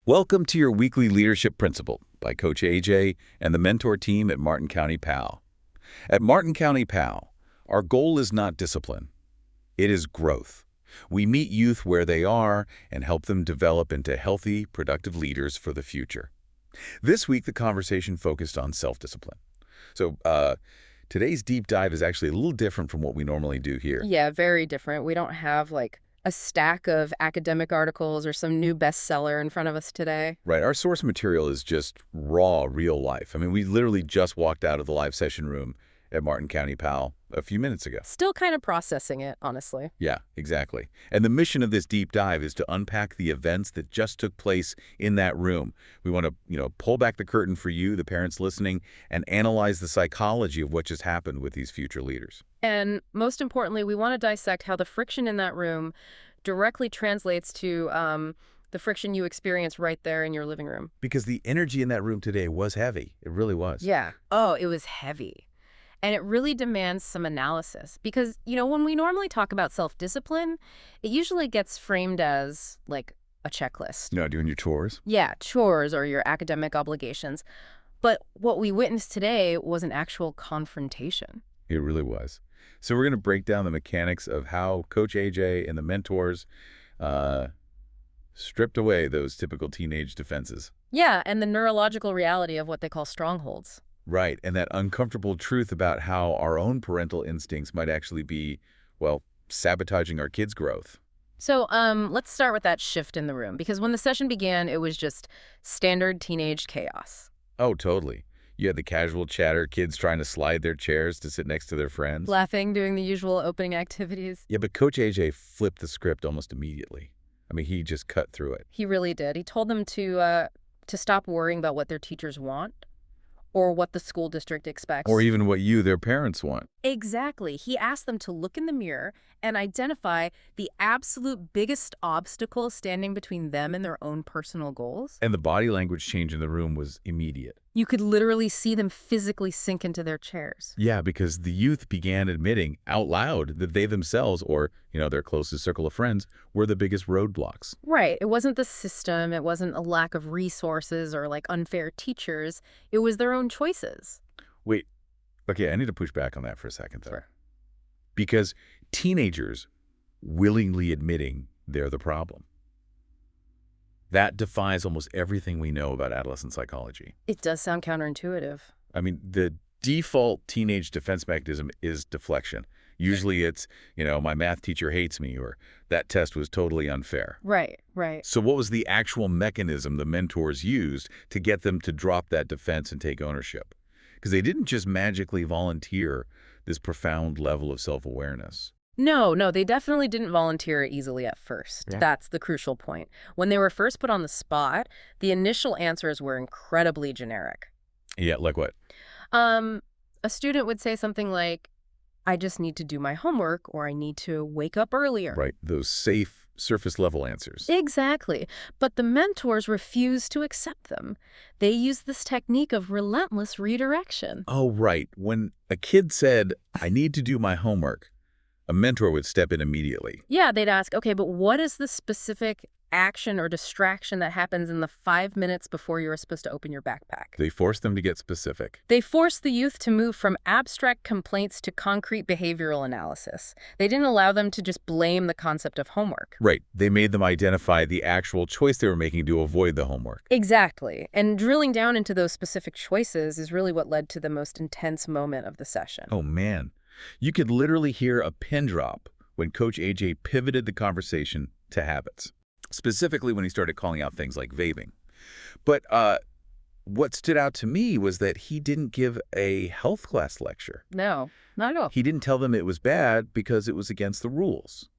Welcome to your weekly Leadership Principle by Coach AJ and the mentor team at Martin County PAL. At Martin County PAL, our goal is not discipline. It is growth. We meet youth where they are and help them develop into healthy, productive leaders for the future. This week, the conversation focused on self-discipline. So, today's deep dive is actually a little different from what we normally do here. Yeah, very different. We don't have like a stack of academic articles or some new bestseller in front of us today. Right, our source material is just raw, real life. I mean, we literally just walked out of the live session room at Martin County PAL a few minutes ago. Still kind of processing it, honestly. Yeah, exactly. And the mission of this deep dive is to unpack the events that just took place in that room. We want to, pull back the curtain for you, the parents listening, and analyze the psychology of what just happened with these future leaders. And most importantly, we want to dissect how the friction in that room directly translates to the friction you experience right there in your living room. Because the energy in that room today was heavy. It really was. Yeah. Oh, it was heavy. And it really demands some analysis because, when we normally talk about self-discipline, it usually gets framed as like a checklist. Doing your chores? Yeah, chores or your academic obligations. But what we witnessed today was an actual confrontation. It really was. So we're going to break down the mechanics of how Coach AJ and the mentors stripped away those typical teenage defenses. Yeah, and the neurological reality of what they call strongholds. Right, and that uncomfortable truth about how our own parental instincts might actually be, sabotaging our kids' growth. So let's start with that shift in the room, because when the session began, it was just standard teenage chaos. Oh, totally. You had the casual chatter, kids trying to slide their chairs to sit next to their friends. Laughing, doing the usual opening activities. Yeah, but Coach AJ flipped the script almost immediately. I mean, he just cut through it. He really did. He told them to stop worrying about what their teachers want or what the school district expects. Or even what their parents, want. Exactly. He asked them to look in the mirror and identify the absolute biggest obstacle standing between them and their own personal goals. And the body language change in the room was immediate. You could literally see them physically sink into their chairs. Yeah, because the youth began admitting out loud that they themselves, or, their closest circle of friends, were the biggest roadblocks. Right. It wasn't the system. It wasn't a lack of resources or like unfair teachers. It was their own choices. Wait, okay, I need to push back on that for a second, though. Sure. Because teenagers willingly admitting they're the problem. That defies almost everything we know about adolescent psychology. It does sound counterintuitive. I mean, the default teenage defense mechanism is deflection. Usually it's, my math teacher hates me, or that test was totally unfair. Right, right. So what was the actual mechanism the mentors used to get them to drop that defense and take ownership? Because they didn't just magically volunteer this profound level of self-awareness. No, they definitely didn't volunteer easily at first. Yeah. That's the crucial point. When they were first put on the spot, the initial answers were incredibly generic. Yeah, like what? A student would say something like, I just need to do my homework, or I need to wake up earlier. Right, those safe, surface-level answers. Exactly. But the mentors refused to accept them. They used this technique of relentless redirection. Oh, right. When a kid said, I need to do my homework, a mentor would step in immediately. Yeah, they'd ask, okay, but what is the specific action or distraction that happens in the 5 minutes before you're supposed to open your backpack? They forced them to get specific. They forced the youth to move from abstract complaints to concrete behavioral analysis. They didn't allow them to just blame the concept of homework. Right. They made them identify the actual choice they were making to avoid the homework. Exactly. And drilling down into those specific choices is really what led to the most intense moment of the session. Oh, man. You could literally hear a pin drop when Coach AJ pivoted the conversation to habits, specifically when he started calling out things like vaping. But what stood out to me was that he didn't give a health class lecture. No, not at all. He didn't tell them it was bad because it was against the rules.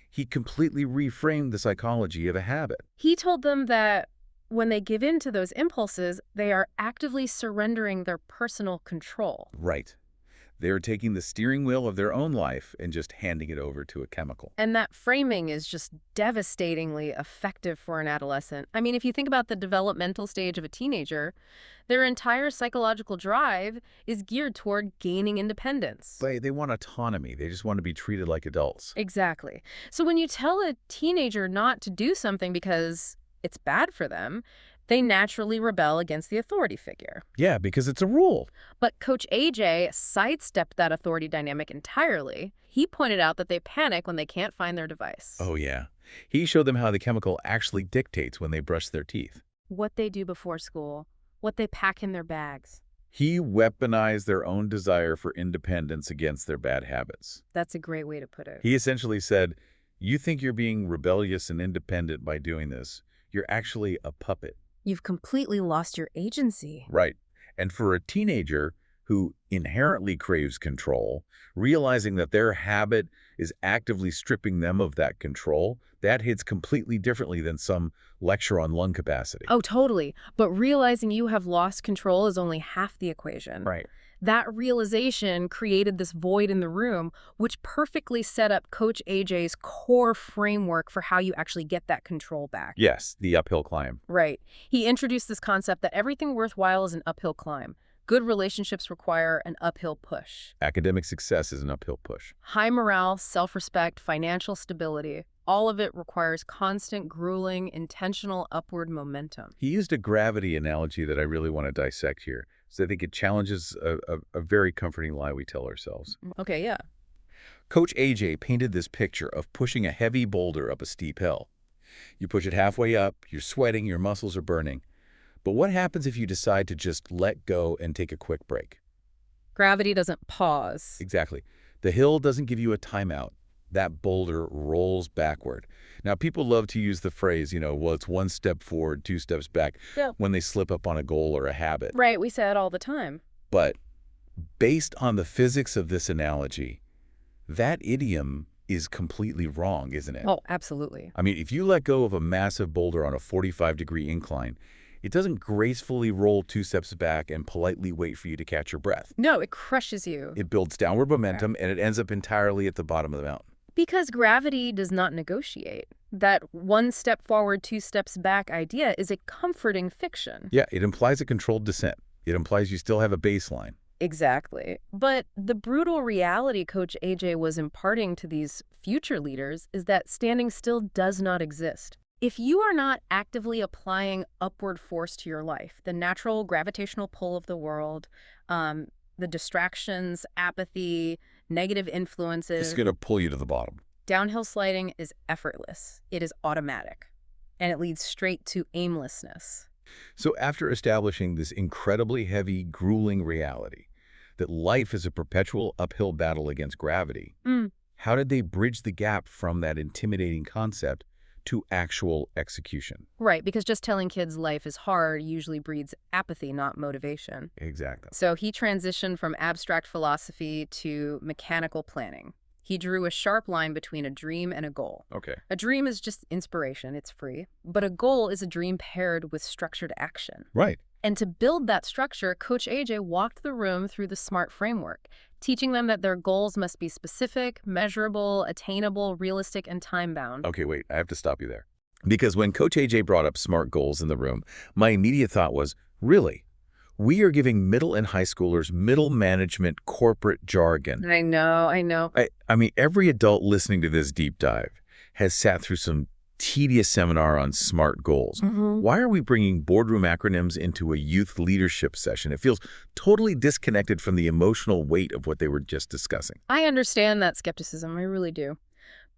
He completely reframed the psychology of a habit. He told them that when they give in to those impulses, they are actively surrendering their personal control. Right. They're taking the steering wheel of their own life and just handing it over to a chemical. And that framing is just devastatingly effective for an adolescent. I mean, if you think about the developmental stage of a teenager, their entire psychological drive is geared toward gaining independence. They want autonomy. They just want to be treated like adults. Exactly. So when you tell a teenager not to do something because it's bad for them, they naturally rebel against the authority figure. Yeah, because it's a rule. But Coach AJ sidestepped that authority dynamic entirely. He pointed out that they panic when they can't find their device. Oh, yeah. He showed them how the chemical actually dictates when they brush their teeth. What they do before school, what they pack in their bags. He weaponized their own desire for independence against their bad habits. That's a great way to put it. He essentially said, you think you're being rebellious and independent by doing this. You're actually a puppet. You've completely lost your agency. Right. And for a teenager who inherently craves control, realizing that their habit is actively stripping them of that control, that hits completely differently than some lecture on lung capacity. Oh, totally. But realizing you have lost control is only half the equation. Right. That realization created this void in the room, which perfectly set up Coach AJ's core framework for how you actually get that control back. Yes, the uphill climb. Right. He introduced this concept that everything worthwhile is an uphill climb. Good relationships require an uphill push. Academic success is an uphill push. High morale, self-respect, financial stability, all of it requires constant, grueling, intentional upward momentum. He used a gravity analogy that I really want to dissect here. So I think it challenges a very comforting lie we tell ourselves. Okay, yeah. Coach AJ painted this picture of pushing a heavy boulder up a steep hill. You push it halfway up, you're sweating, your muscles are burning. But what happens if you decide to just let go and take a quick break? Gravity doesn't pause. Exactly. The hill doesn't give you a timeout. That boulder rolls backward. Now, people love to use the phrase, well, it's one step forward, two steps back, when they slip up on a goal or a habit. Right, we say it all the time. But based on the physics of this analogy, that idiom is completely wrong, isn't it? Oh, absolutely. I mean, if you let go of a massive boulder on a 45-degree incline, it doesn't gracefully roll two steps back and politely wait for you to catch your breath. No, it crushes you. It builds downward momentum, and it ends up entirely at the bottom of the mountain. Because gravity does not negotiate. That one step forward, two steps back idea is a comforting fiction. Yeah, it implies a controlled descent. It implies you still have a baseline. Exactly. But the brutal reality Coach AJ was imparting to these future leaders is that standing still does not exist. If you are not actively applying upward force to your life, the natural gravitational pull of the world, the distractions, apathy, negative influences. It's going to pull you to the bottom. Downhill sliding is effortless. It is automatic. And it leads straight to aimlessness. So after establishing this incredibly heavy, grueling reality, that life is a perpetual uphill battle against gravity, how did they bridge the gap from that intimidating concept to actual execution? Right, because just telling kids life is hard usually breeds apathy, not motivation. Exactly. So he transitioned from abstract philosophy to mechanical planning. He drew a sharp line between a dream and a goal. Okay. A dream is just inspiration, it's free. But a goal is a dream paired with structured action. Right. And to build that structure, Coach AJ walked the room through the SMART framework, teaching them that their goals must be specific, measurable, attainable, realistic, and time-bound. Okay, wait, I have to stop you there. Because when Coach AJ brought up SMART goals in the room, my immediate thought was, really? We are giving middle and high schoolers middle management corporate jargon. I know. I mean, every adult listening to this deep dive has sat through some tedious seminar on SMART goals. Why are we bringing boardroom acronyms into a youth leadership session? It feels totally disconnected from the emotional weight of what they were just discussing. I understand that skepticism. I really do.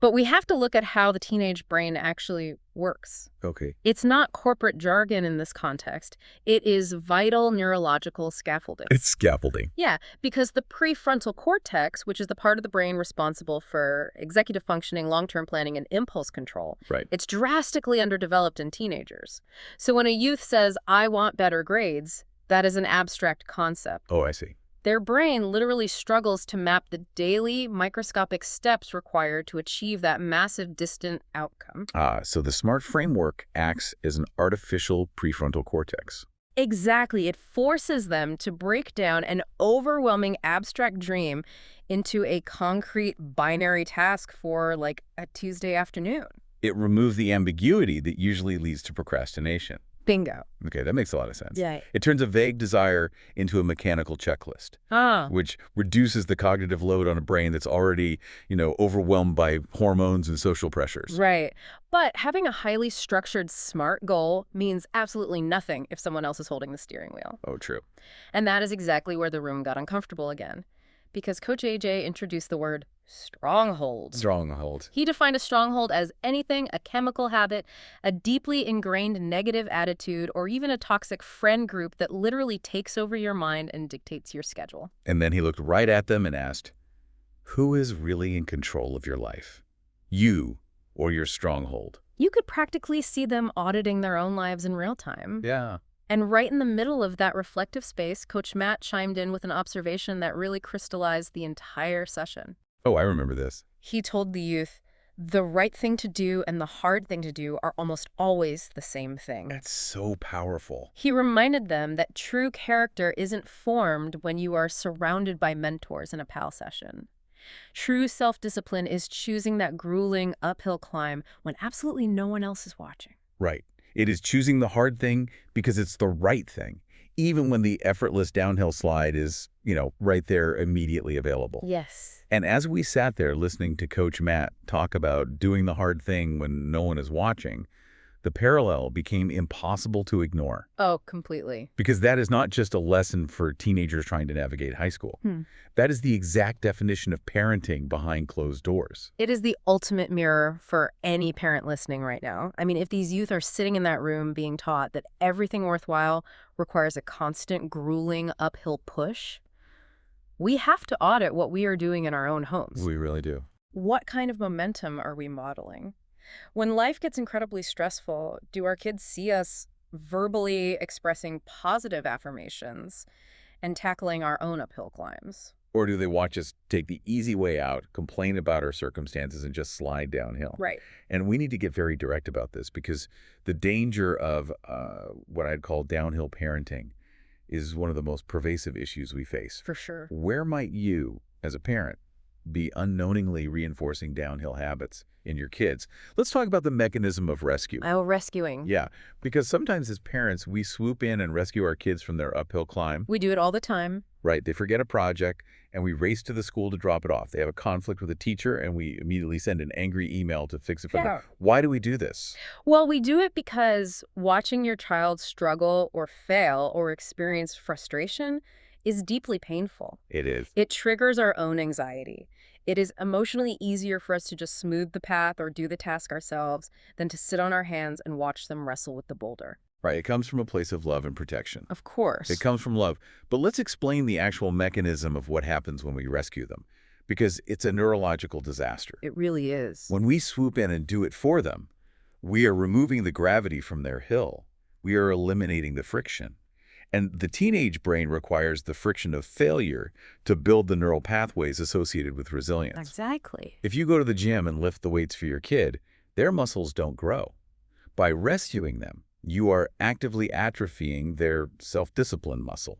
But we have to look at how the teenage brain actually works. Okay. It's not corporate jargon in this context. It is vital neurological scaffolding. It's scaffolding. Yeah, because the prefrontal cortex, which is the part of the brain responsible for executive functioning, long-term planning, and impulse control, Right. it's drastically underdeveloped in teenagers. So when a youth says, I want better grades, that is an abstract concept. Oh, I see. Their brain literally struggles to map the daily microscopic steps required to achieve that massive distant outcome. So the SMART framework acts as an artificial prefrontal cortex. Exactly. It forces them to break down an overwhelming abstract dream into a concrete binary task for, like, a Tuesday afternoon. It removes the ambiguity that usually leads to procrastination. Bingo. Okay, that makes a lot of sense. Yeah. It turns a vague desire into a mechanical checklist, Ah. which reduces the cognitive load on a brain that's already, overwhelmed by hormones and social pressures. Right. But having a highly structured SMART goal means absolutely nothing if someone else is holding the steering wheel. Oh, true. And that is exactly where the room got uncomfortable again. Because Coach AJ introduced the word stronghold. Stronghold. He defined a stronghold as anything, a chemical habit, a deeply ingrained negative attitude, or even a toxic friend group that literally takes over your mind and dictates your schedule. And then he looked right at them and asked, who is really in control of your life? You or your stronghold? You could practically see them auditing their own lives in real time. Yeah. And right in the middle of that reflective space, Coach Matt chimed in with an observation that really crystallized the entire session. Oh, I remember this. He told the youth, the right thing to do and the hard thing to do are almost always the same thing. That's so powerful. He reminded them that true character isn't formed when you are surrounded by mentors in a PAL session. True self-discipline is choosing that grueling uphill climb when absolutely no one else is watching. Right. It is choosing the hard thing because it's the right thing, even when the effortless downhill slide is, right there immediately available. Yes. And as we sat there listening to Coach Matt talk about doing the hard thing when no one is watching, the parallel became impossible to ignore. Oh, completely. Because that is not just a lesson for teenagers trying to navigate high school. That is the exact definition of parenting behind closed doors. It is the ultimate mirror for any parent listening right now. I mean, if these youth are sitting in that room being taught that everything worthwhile requires a constant, grueling uphill push, we have to audit what we are doing in our own homes. We really do. What kind of momentum are we modeling? When life gets incredibly stressful, do our kids see us verbally expressing positive affirmations and tackling our own uphill climbs? Or do they watch us take the easy way out, complain about our circumstances, and just slide downhill? Right. And we need to get very direct about this because the danger of what I'd call downhill parenting is one of the most pervasive issues we face. For sure. Where might you, as a parent, be unknowingly reinforcing downhill habits in your kids? Let's talk about the mechanism of rescue. Oh, rescuing. Yeah, because sometimes as parents, we swoop in and rescue our kids from their uphill climb. We do it all the time. Right, they forget a project, and we race to the school to drop it off. They have a conflict with a teacher, and we immediately send an angry email to fix it for them. Why do we do this? Well, we do it because watching your child struggle or fail or experience frustration is deeply painful. It is. It triggers our own anxiety. It is emotionally easier for us to just smooth the path or do the task ourselves than to sit on our hands and watch them wrestle with the boulder. Right, it comes from a place of love and protection. Of course. It comes from love. But let's explain the actual mechanism of what happens when we rescue them, because it's a neurological disaster. It really is. When we swoop in and do it for them, we are removing the gravity from their hill. We are eliminating the friction. And the teenage brain requires the friction of failure to build the neural pathways associated with resilience. Exactly. If you go to the gym and lift the weights for your kid, their muscles don't grow. By rescuing them, you are actively atrophying their self-discipline muscle.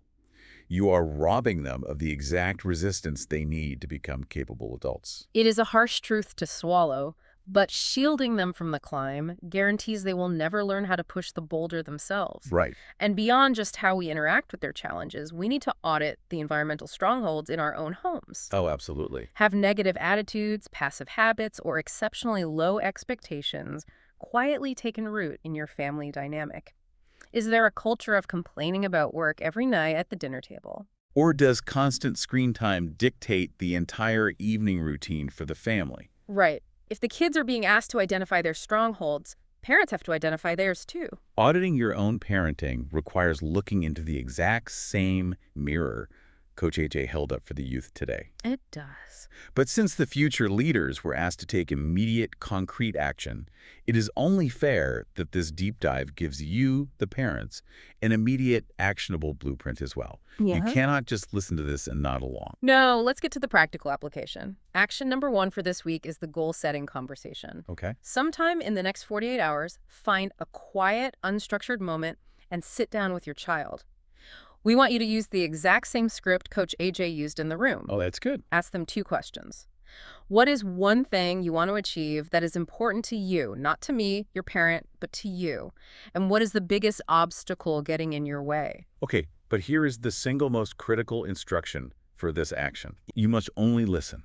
You are robbing them of the exact resistance they need to become capable adults. It is a harsh truth to swallow, but shielding them from the climb guarantees they will never learn how to push the boulder themselves. Right. And beyond just how we interact with their challenges, we need to audit the environmental strongholds in our own homes. Oh, absolutely. Have negative attitudes, passive habits, or exceptionally low expectations quietly taken root in your family dynamic? Is there a culture of complaining about work every night at the dinner table? Or does constant screen time dictate the entire evening routine for the family? Right. If the kids are being asked to identify their strongholds, parents have to identify theirs too. Auditing your own parenting requires looking into the exact same mirror Coach AJ held up for the youth today. It does. But since the future leaders were asked to take immediate, concrete action, it is only fair that this deep dive gives you, the parents, an immediate, actionable blueprint as well. Yeah. You cannot just listen to this and nod along. No, let's get to the practical application. Action number 1 for this week is the goal-setting conversation. Okay. Sometime in the next 48 hours, find a quiet, unstructured moment and sit down with your child. We want you to use the exact same script Coach AJ used in the room. Oh, that's good. Ask them 2 questions. What is one thing you want to achieve that is important to you, not to me, your parent, but to you? And what is the biggest obstacle getting in your way? Okay, but here is the single most critical instruction for this action. You must only listen.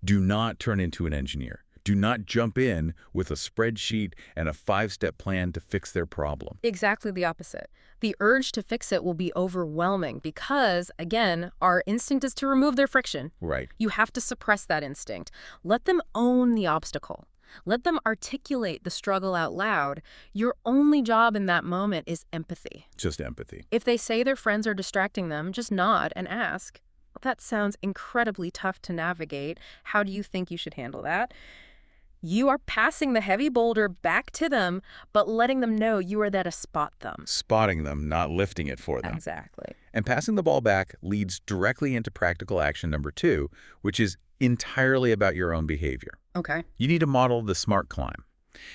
Do not turn into an engineer. Do not jump in with a spreadsheet and a 5-step plan to fix their problem. Exactly the opposite. The urge to fix it will be overwhelming because, again, our instinct is to remove their friction. Right. You have to suppress that instinct. Let them own the obstacle. Let them articulate the struggle out loud. Your only job in that moment is empathy. Just empathy. If they say their friends are distracting them, just nod and ask, "That sounds incredibly tough to navigate. How do you think you should handle that?" You are passing the heavy boulder back to them, but letting them know you are there to spot them. Spotting them, not lifting it for them. Exactly. And passing the ball back leads directly into practical action number 2, which is entirely about your own behavior. Okay. You need to model the SMART climb.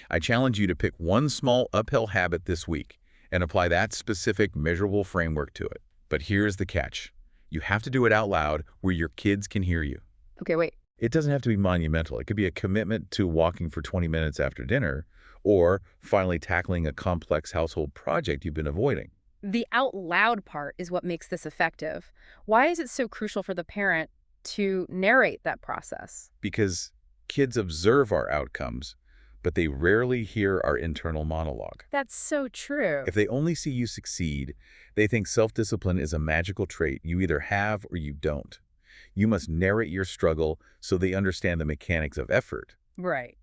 I challenge you to pick one small uphill habit this week and apply that specific measurable framework to it. But here's the catch. You have to do it out loud where your kids can hear you. Okay, wait. It doesn't have to be monumental. It could be a commitment to walking for 20 minutes after dinner or finally tackling a complex household project you've been avoiding. The out loud part is what makes this effective. Why is it so crucial for the parent to narrate that process? Because kids observe our outcomes, but they rarely hear our internal monologue. That's so true. If they only see you succeed, they think self-discipline is a magical trait you either have or you don't. You must narrate your struggle so they understand the mechanics of effort. Right.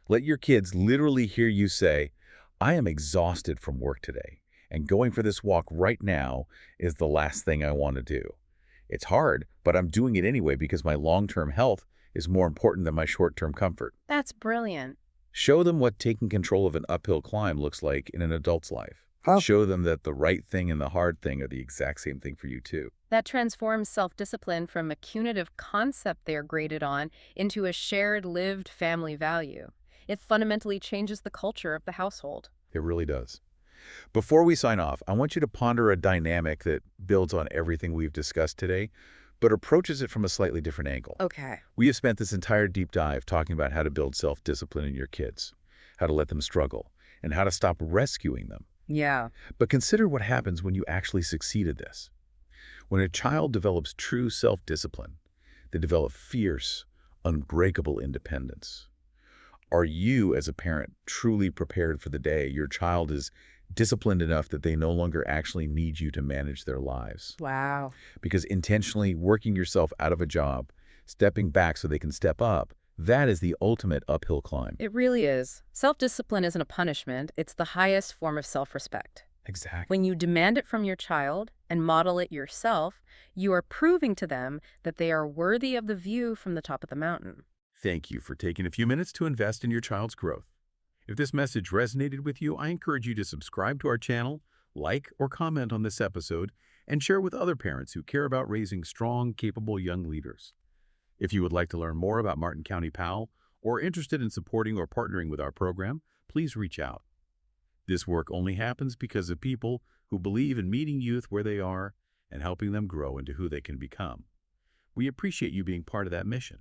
Let your kids literally hear you say, "I am exhausted from work today, and going for this walk right now is the last thing I want to do. It's hard, but I'm doing it anyway because my long-term health is more important than my short-term comfort." That's brilliant. Show them what taking control of an uphill climb looks like in an adult's life. Show them that the right thing and the hard thing are the exact same thing for you too. That transforms self-discipline from a punitive concept they're graded on into a shared lived family value. It fundamentally changes the culture of the household. It really does. Before we sign off, I want you to ponder a dynamic that builds on everything we've discussed today, but approaches it from a slightly different angle. Okay. We have spent this entire deep dive talking about how to build self-discipline in your kids, how to let them struggle, and how to stop rescuing them. Yeah. But consider what happens when you actually succeed at this. When a child develops true self-discipline, they develop fierce, unbreakable independence. Are you, as a parent, truly prepared for the day your child is disciplined enough that they no longer actually need you to manage their lives? Wow. Because intentionally working yourself out of a job, stepping back so they can step up, that is the ultimate uphill climb. It really is. Self-discipline isn't a punishment. It's the highest form of self-respect. Exactly. When you demand it from your child and model it yourself, you are proving to them that they are worthy of the view from the top of the mountain. Thank you for taking a few minutes to invest in your child's growth. If this message resonated with you, I encourage you to subscribe to our channel, like or comment on this episode, and share with other parents who care about raising strong, capable young leaders. If you would like to learn more about Martin County PAL or are interested in supporting or partnering with our program, please reach out. This work only happens because of people who believe in meeting youth where they are and helping them grow into who they can become. We appreciate you being part of that mission.